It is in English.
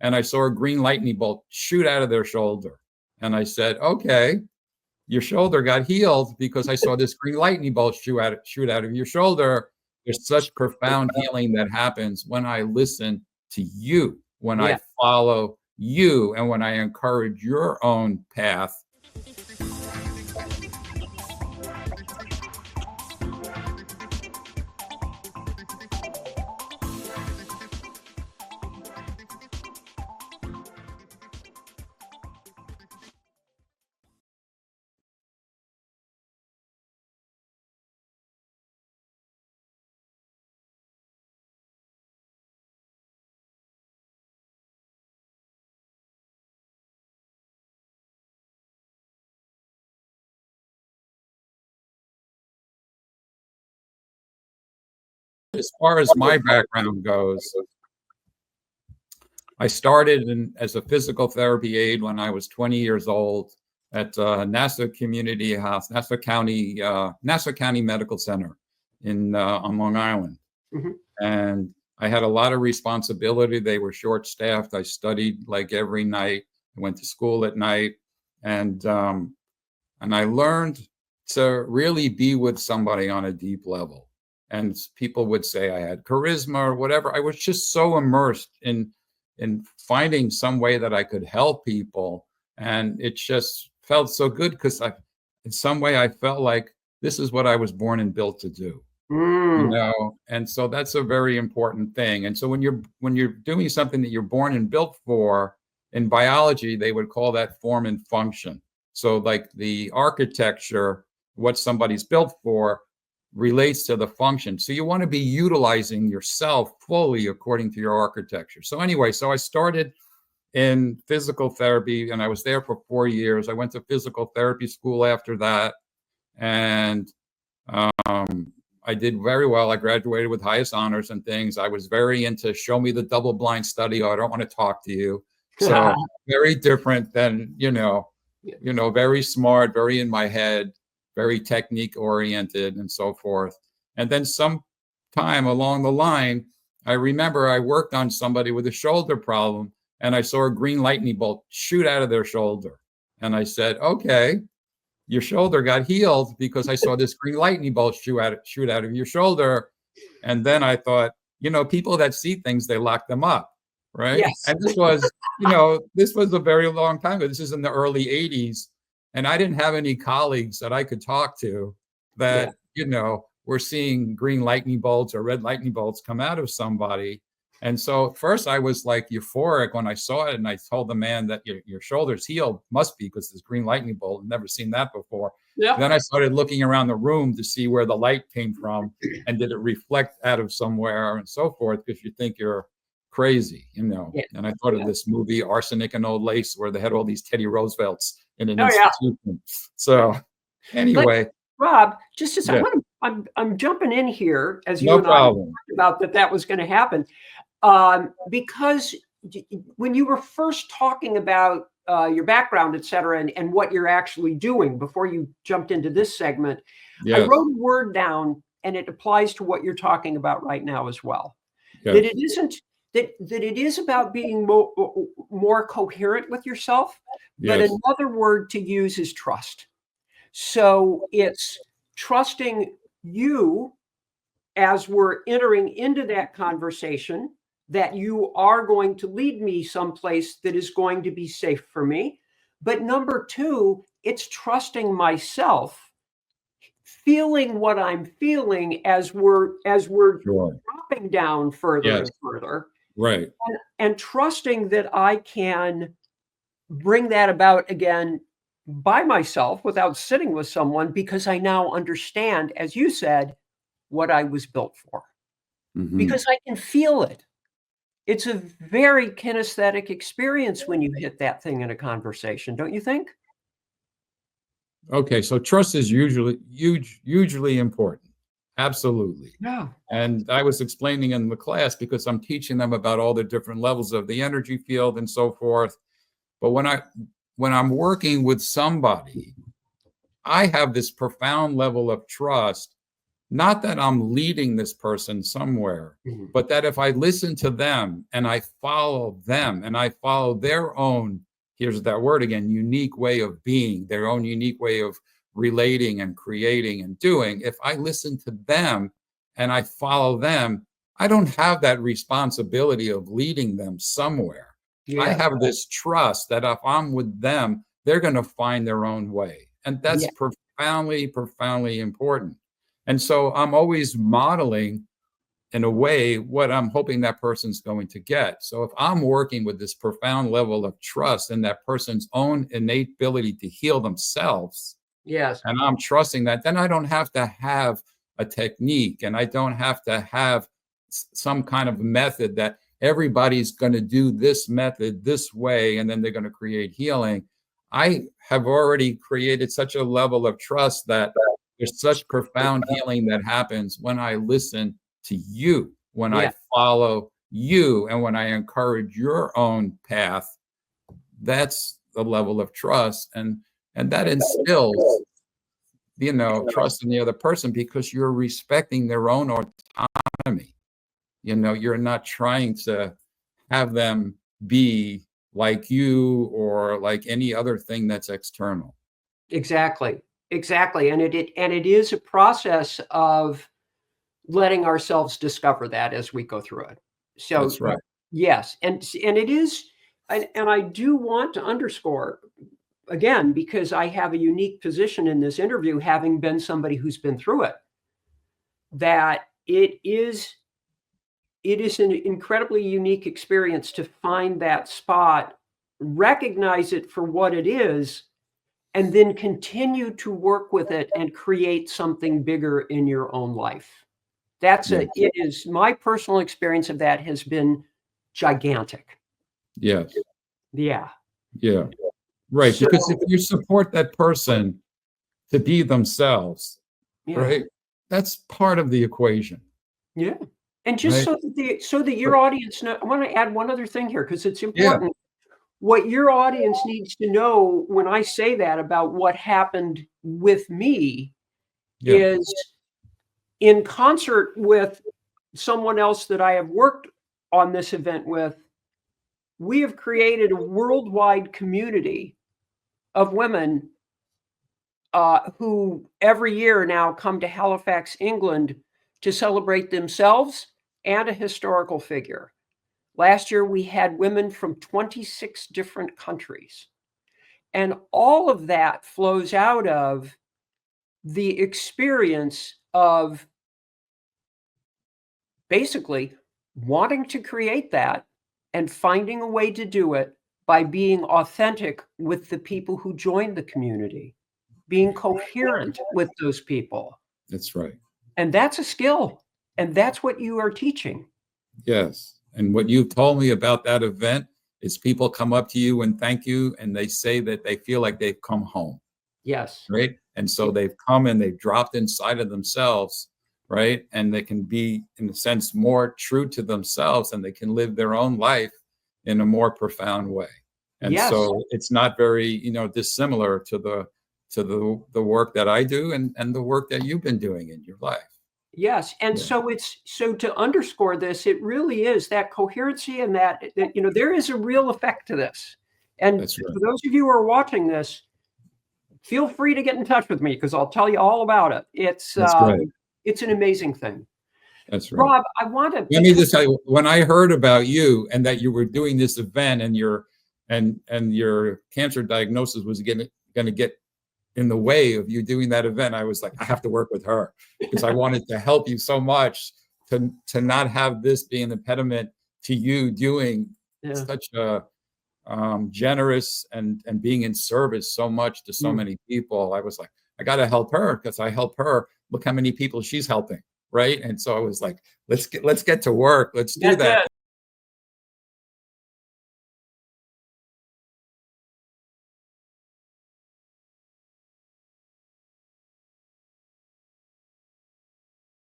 and I saw a green lightning bolt shoot out of their shoulder. And I said, okay, your shoulder got healed because I saw this green lightning bolt shoot out of your shoulder. There's such profound healing that happens when I listen to you, when I follow you, and when I encourage your own path. As far as my background goes, I started as a physical therapy aide when I was 20 years old at Nassau Community House, Nassau County Medical Center on Long Island. Mm-hmm. And I had a lot of responsibility. They were short-staffed. I studied like every night. I went to school at night, and I learned to really be with somebody on a deep level. And people would say I had charisma or whatever. I was just so immersed in finding some way that I could help people. And it just felt so good because in some way I felt like this is what I was born and built to do. You know, and so that's a very important thing. And so when you're doing something that you're born and built for, in biology, they would call that form and function. So like the architecture, what somebody's built for, relates to the function. So you want to be utilizing yourself fully according to your architecture. So anyway, so I started in physical therapy and I was there for 4 years. I went to physical therapy school after that. And I did very well. I graduated with highest honors and things. I was very into show me the double blind study, or I don't want to talk to you. So very different than, very smart, very in my head, very technique oriented and so forth. And then sometime along the line, I remember I worked on somebody with a shoulder problem and I saw a green lightning bolt shoot out of their shoulder. And I said, okay, your shoulder got healed because I saw this green lightning bolt shoot out of your shoulder. And then I thought, people that see things, they lock them up, right? Yes. And this was, this was a very long time ago. This is in the early 80s. And I didn't have any colleagues that I could talk to that, were seeing green lightning bolts or red lightning bolts come out of somebody. And so at first I was like euphoric when I saw it. And I told the man that your shoulder's healed, must be because this green lightning bolt, I've never seen that before. Yeah. Then I started looking around the room to see where the light came from and did it reflect out of somewhere and so forth, because you think you're crazy, Yeah. And I thought of this movie, Arsenic and Old Lace, where they had all these Teddy Roosevelts in an institution. Yeah. So anyway. But, Rob, just a second, I'm jumping in here as you and I talked about that was going to happen. Because when you were first talking about your background, et cetera, and what you're actually doing before you jumped into this segment, yes. I wrote a word down, and it applies to what you're talking about right now as well. Yes. That it isn't that it is about being more coherent with yourself, yes. But another word to use is trust. So it's trusting you as we're entering into that conversation, that you are going to lead me someplace that is going to be safe for me. But number two, it's trusting myself, feeling what I'm feeling as we're sure. dropping down further yes. and further. Right. And trusting that I can bring that about again by myself without sitting with someone, because I now understand, as you said, what I was built for. Mm-hmm. Because I can feel it. It's a very kinesthetic experience when you hit that thing in a conversation, don't you think? Okay, so trust is hugely important. Absolutely. Yeah. And I was explaining in the class, because I'm teaching them about all the different levels of the energy field and so forth. But when I'm working with somebody, I have this profound level of trust not that I'm leading this person somewhere, but that if I listen to them and I follow them and I follow their own, here's that word again, unique way of being, their own unique way of relating and creating and doing, if I listen to them and I follow them, I don't have that responsibility of leading them somewhere. I have this trust that if I'm with them, they're going to find their own way. And that's profoundly, profoundly important. And so I'm always modeling, in a way, what I'm hoping that person's going to get. So if I'm working with this profound level of trust in that person's own innate ability to heal themselves, and I'm trusting that, then I don't have to have a technique, and I don't have to have some kind of method that everybody's going to do this method this way, and then they're going to create healing. I have already created such a level of trust that there's such profound healing that happens when I listen to you, when I follow you, and when I encourage your own path. That's the level of trust, and that instills, trust in the other person, because you're respecting their own autonomy. You're not trying to have them be like you or like any other thing that's external. Exactly. And it is a process of letting ourselves discover that as we go through it. So that's right. Yes. And it is, and I do want to underscore again, because I have a unique position in this interview, having been somebody who's been through it, that it is an incredibly unique experience to find that spot, recognize it for what it is, and then continue to work with it and create something bigger in your own life. It is my personal experience of that has been gigantic. Yes. Yeah. Yeah. Right. So, because if you support that person to be themselves, right, that's part of the equation. Yeah. And just so that your audience know, I want to add one other thing here, because it's important. What your audience needs to know when I say that about what happened with me is, in concert with someone else that I have worked on this event with, we have created a worldwide community of women who every year now come to Halifax, England, to celebrate themselves and a historical figure. Last year, we had women from 26 different countries. And all of that flows out of the experience of basically wanting to create that and finding a way to do it by being authentic with the people who joined the community, being coherent with those people. That's right. And that's a skill. And that's what you are teaching. Yes. And what you've told me about that event is people come up to you and thank you, and they say that they feel like they've come home. Yes. Right. And so they've come and they've dropped inside of themselves, right? And they can be, in a sense, more true to themselves, and they can live their own life in a more profound way. And so it's not very, dissimilar to the work that I do and the work that you've been doing in your life. Yes. And so to underscore this, it really is that coherency, and that there is a real effect to this. And for those of you who are watching this, feel free to get in touch with me, because I'll tell you all about it. It's an amazing thing. That's right. Rob, I want to let me just tell you, when I heard about you and that you were doing this event, and your cancer diagnosis was going to get in the way of you doing that event, I was like, I have to work with her, because I wanted to help you so much to not have this be an impediment to you doing such a generous and being in service so much to so many people. I was like, I got to help her, because I help her. Look how many people she's helping. Right. And so I was like, let's get to work. Let's do that.